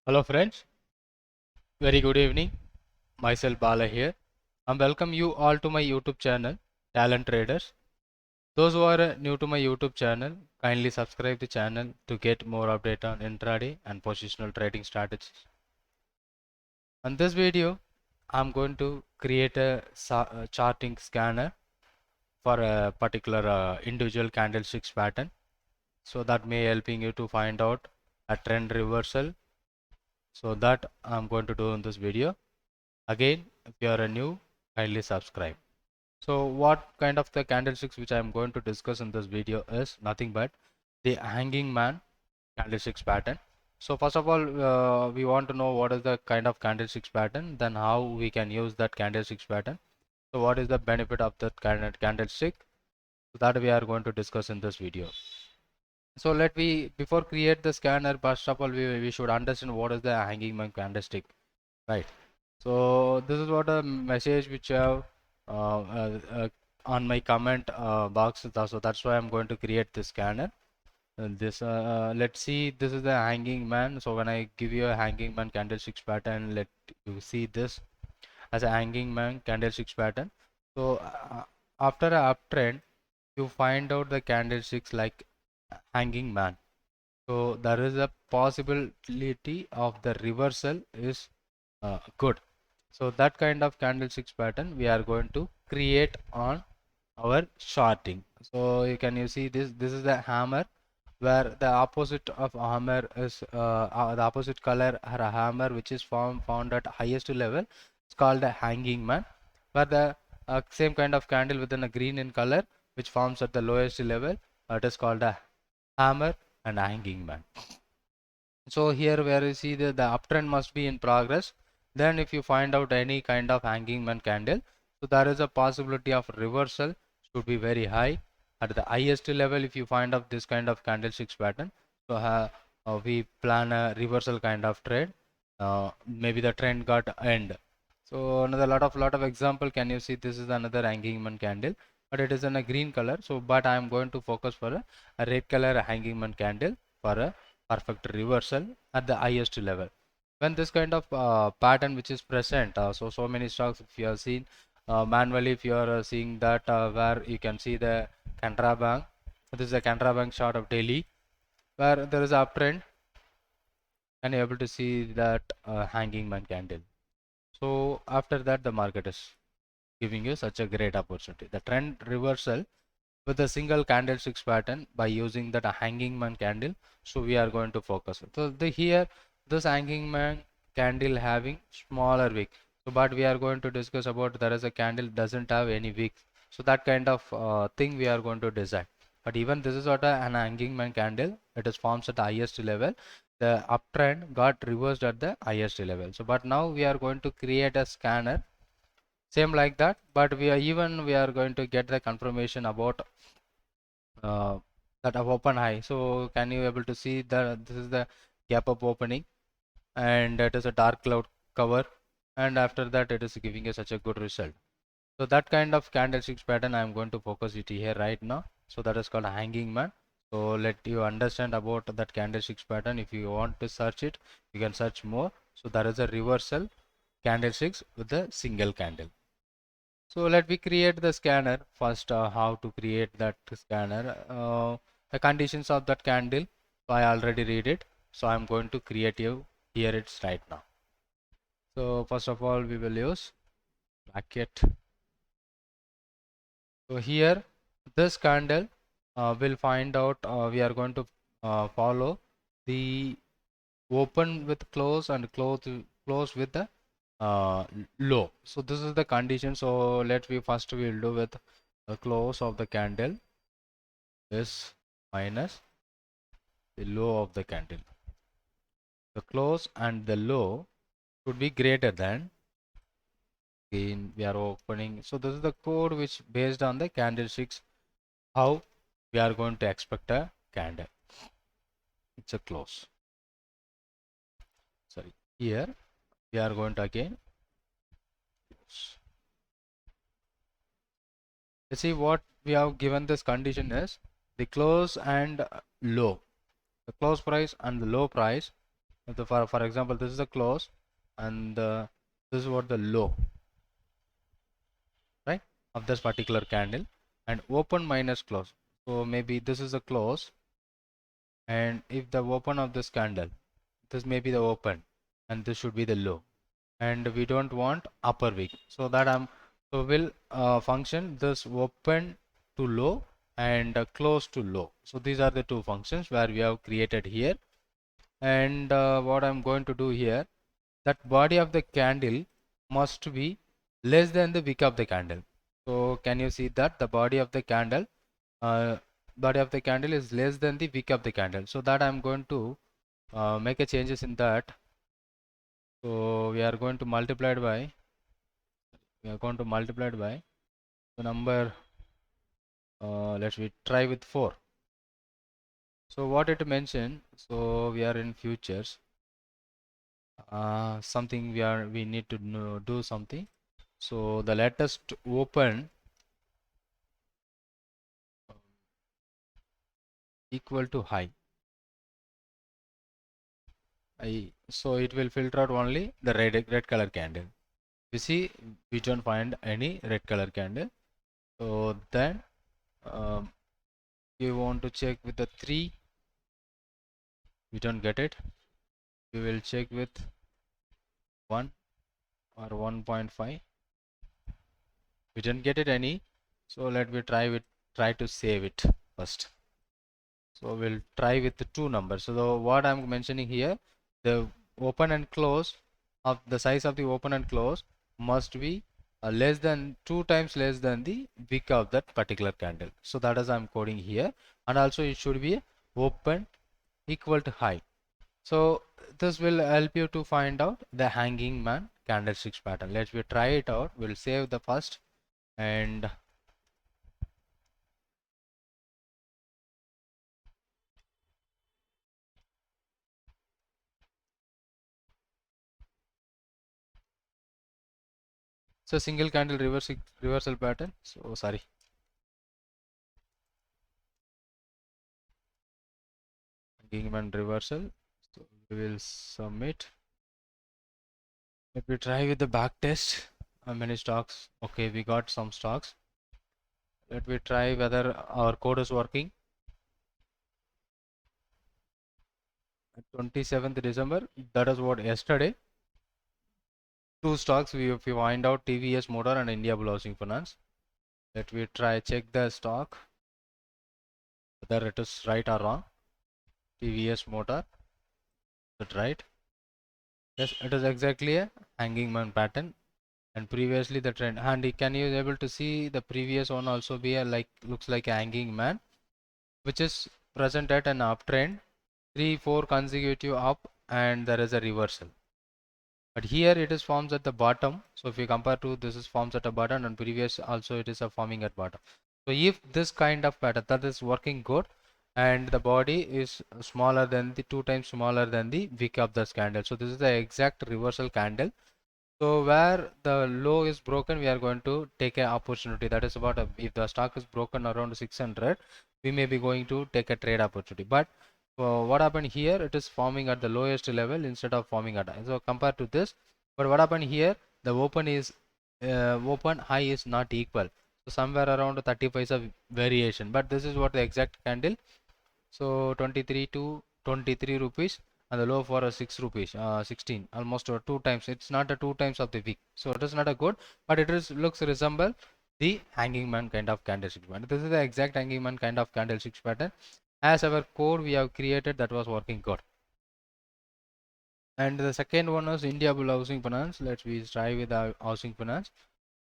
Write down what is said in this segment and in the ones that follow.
Hello friends, very good evening. Myself Bala here. I welcome you all to my YouTube channel, Talent Traders. Those who are new to my YouTube channel, kindly subscribe the channel to get more update on intraday and positional trading strategies. On this video, I'm going to create a charting scanner for a particular individual candlesticks pattern. So that may helping you to find out a trend reversal. So that I'm going to do in this video. Again, if you are a new, kindly subscribe. So what kind of the candlesticks which I am going to discuss in this video is nothing but the hanging man candlesticks pattern. So first of all, we want to know what is the kind of candlesticks pattern, then how we can use that candlesticks pattern. So what is the benefit of that candlestick? So that we are going to discuss in this video. So before create the scanner, first of all, we should understand what is the hanging man candlestick, right? So this is what a message which I have on my comment box. So that's why I'm going to create this scanner. Let's see, this is the hanging man. So when I give you a hanging man candlesticks pattern, let you see this as a hanging man candlesticks pattern. So after a uptrend, you find out the candlesticks like hanging man. So there is a possibility of the reversal is good. So that kind of candlesticks pattern we are going to create on our charting. So you see this is the hammer, where the opposite of hammer is the opposite color or a hammer which is found at highest level. It's called a hanging man, where the same kind of candle within a green in color which forms at the lowest level, it is called a hammer and a hanging man. So here where you see the uptrend must be in progress, then if you find out any kind of hanging man candle, so there is a possibility of reversal should be very high at the highest level. If you find out this kind of candlesticks pattern, so we plan a reversal kind of trade. Maybe the trend got end. So another lot of example, can you see this is another hanging man candle, but it is in a green color. So but I am going to focus for a red color hanging man candle for a perfect reversal at the highest level. When this kind of pattern which is present, so many stocks, if you have seen manually, if you are seeing that where you can see the Canara Bank, this is the Canara Bank chart of daily, where there is a uptrend, and you're able to see that hanging man candle. So after that, the market is giving you such a great opportunity. The trend reversal with a single candlesticks pattern by using that hanging man candle. So we are going to focus. So here this hanging man candle having smaller wick. So but we are going to discuss about there is a candle doesn't have any wick. So that kind of thing we are going to design. But even this is what an hanging man candle. It is forms at the highest level. The uptrend got reversed at the highest level. So but now we are going to create a scanner same like that, but we are going to get the confirmation about uh, that of open high. So can you able to see that this is the gap up opening, and it is a dark cloud cover, and after that it is giving us such a good result. So that kind of candlesticks pattern I am going to focus it here right now. So that is called a hanging man. So let you understand about that candlesticks pattern. If you want to search it, you can search more. So there is a reversal candlesticks with a single candle. So let me create the scanner first. How to create that scanner? The conditions of that candle, so I already read it. So I'm going to create you here it's right now. So first of all, we will use bracket. So here this candle will find out. We are going to follow the open with close and close with the low. So this is the condition. So let we first will do with the close of the candle is minus the low of the candle. The close and the low should be greater than. Again we are opening. So this is the code which based on the candlesticks how we are going to expect a candle. It's a close. Sorry, here we are going to again close. Let's see what we have given this condition is the close and low. The close price and the low price For example, this is the close, and this is what the low, right, of this particular candle, and open minus close. So maybe this is the close, and if the open of this candle, this may be the open, and this should be the low, and we don't want upper wick, so that so will function this open to low and close to low. So these are the two functions where we have created here. And what I'm going to do here, that body of the candle must be less than the wick of the candle. So can you see that the body of the candle uh, is less than the wick of the candle? So that I'm going to make a changes in that. So we are going to multiply it by the number, let's we try with 4. So what it mentioned, so we are in futures, something we need to do something. So the latest open equal to high. So it will filter out only the red color candle. You see, we don't find any red color candle. So then you want to check with the 3, we don't get it. We will check with 1 or 1.5. We didn't get it any. So let me try to save it first. So we'll try with the 2 numbers. So what I'm mentioning here, the open and close of the size of the open and close must be less than 2 times less than the wick of that particular candle. So that is I'm coding here, and also it should be open equal to high. So this will help you to find out the hanging man candlesticks pattern. Let's we try it out. We'll save the first, and so single candle reversal pattern. So sorry, hanging man reversal. So we will submit. Let me try with the back test. How many stocks? Okay, we got some stocks. Let me try whether our code is working. 27th December, that is what yesterday. 2 stocks if we find out TVS Motor and India Bull Housing Finance. Let me try check the stock whether it is right or wrong. TVS Motor, is it right? Yes, it is exactly a hanging man pattern, and previously the trend, and can you able to see the previous one also be a looks like a hanging man, which is present at an uptrend, 3-4 consecutive up, and there is a reversal. But here it is forms at the bottom. So if you compare to this is forms at the bottom, and previous also it is a forming at bottom. So if this kind of pattern that is working good, and the body is smaller than the 2 times smaller than the wick of this candle, so this is the exact reversal candle. So where the low is broken, we are going to take an opportunity. That is about if the stock is broken around 600, we may be going to take a trade opportunity. But what happened here, it is forming at the lowest level instead of forming at, so compared to this. But what happened here, the open high is not equal, so somewhere around 30 paisa variation. But this is what the exact candle. So 23 to 23 rupees, and the low for a 6 rupees, 16, almost 2 times. It's not a 2 times of the wick, so it is not a good, but it is looks resemble the hanging man kind of candlestick pattern. This is the exact hanging man kind of candlestick pattern as our code we have created that was working good. And the second one is India Bull Housing Finance. Let's we try with our housing finance.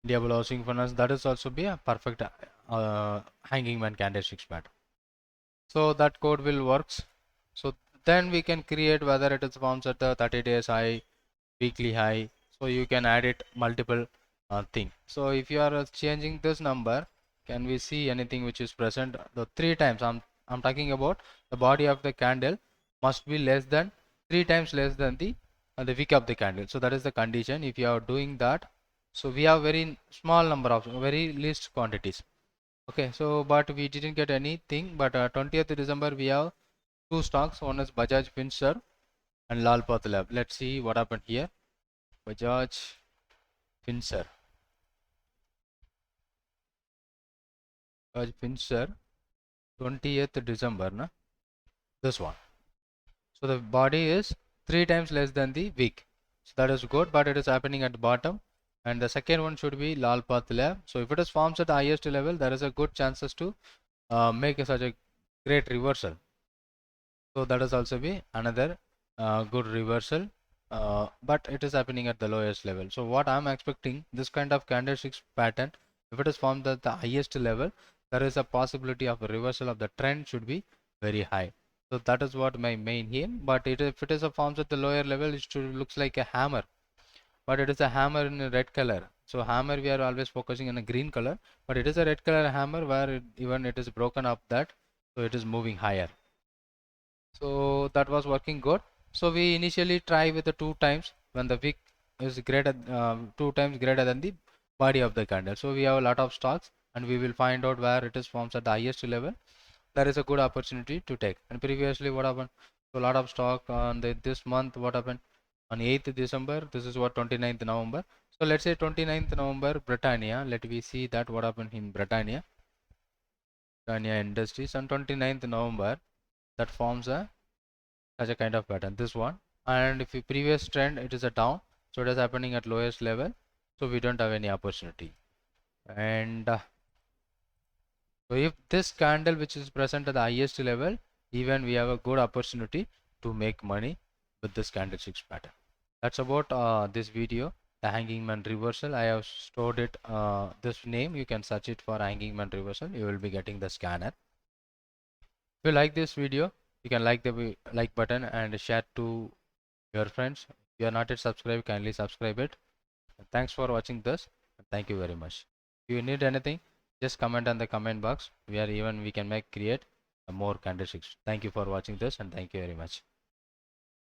India Bull Housing Finance, that is also be a perfect hanging man candlestick pattern. So that code will works. So then we can create whether it is forms at the 30 days high, weekly high. So you can add it multiple thing. So if you are changing this number, can we see anything which is present the 3 times? I'm talking about the body of the candle must be less than 3 times less than the wick of the candle. So that is the condition. If you are doing that, so we have very small number of very least quantities. Okay, so but we didn't get anything. But 20th December we have 2 stocks. One is Bajaj Finserv, and Lal Path Lab. Let's see what happened here. Bajaj Finser. Bajaj Finser, 20th December, na? This one. So the body is 3 times less than the wick. So that is good, but it is happening at the bottom. And the second one should be Lal Path Lab. So if it is forms at the highest level, there is a good chances to make such a great reversal. So that is also be another good reversal, but it is happening at the lowest level. So what I'm expecting, this kind of candlesticks pattern, if it is formed at the highest level, there is a possibility of a reversal of the trend should be very high. So that is what my main aim. But if it is a forms at the lower level, it should looks like a hammer, but it is a hammer in a red color. So hammer we are always focusing on a green color, but it is a red color hammer where even it is broken up that, so it is moving higher. So that was working good. So we initially try with the 2 times when the wick is greater, 2 times greater than the body of the candle. So we have a lot of stocks and we will find out where it is forms at the highest level. There is a good opportunity to take. And previously what happened? So a lot of stock on this month, what happened? On 8th December, this is what 29th November. So let's say 29th November, Britannia. Let me see that what happened in Britannia. Britannia Industries on 29th November, that forms a such a kind of pattern, this one. And if the previous trend it is a down, so it is happening at lowest level, so we don't have any opportunity. And so if this candle which is present at the highest level, even we have a good opportunity to make money with this candlesticks pattern. That's about this video, the hanging man reversal. I have stored it this name, you can search it for hanging man reversal, you will be getting the scanner. If you like this video, you can like the like button and share to your friends. If you are not yet subscribed, kindly subscribe it. And thanks for watching this. Thank you very much. If you need anything, just comment on the comment box. We can make create more candlesticks. Thank you for watching this and thank you very much.